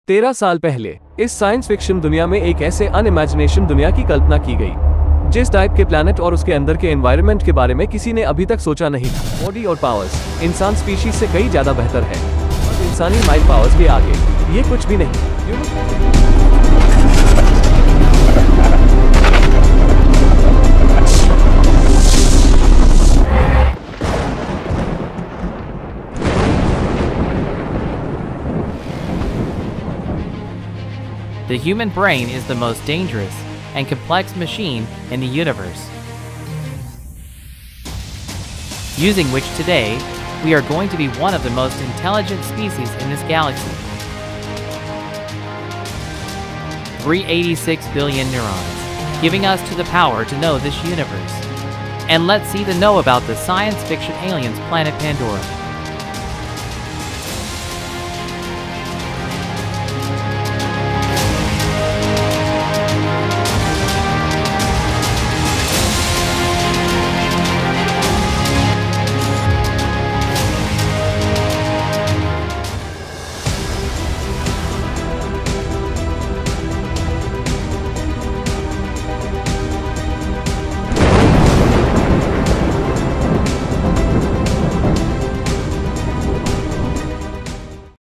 13 साल पहले इस साइंस फिक्शन दुनिया में एक ऐसे अनइमेजिनेशन दुनिया की कल्पना की गई जिस टाइप के प्लैनेट और उसके अंदर के एनवायरनमेंट के बारे में किसी ने अभी तक सोचा नहीं था। बॉडी और पावर्स इंसान स्पीशीज से कई ज्यादा बेहतर है और इंसानी माइंड पावर्स के आगे ये कुछ भी नहीं। The human brain is the most dangerous and complex machine in the universe, using which today we are going to be one of the most intelligent species in this galaxy. 386 billion neurons, giving us to the power to know this universe. And let's see the know about the science fiction aliens planet Pandora.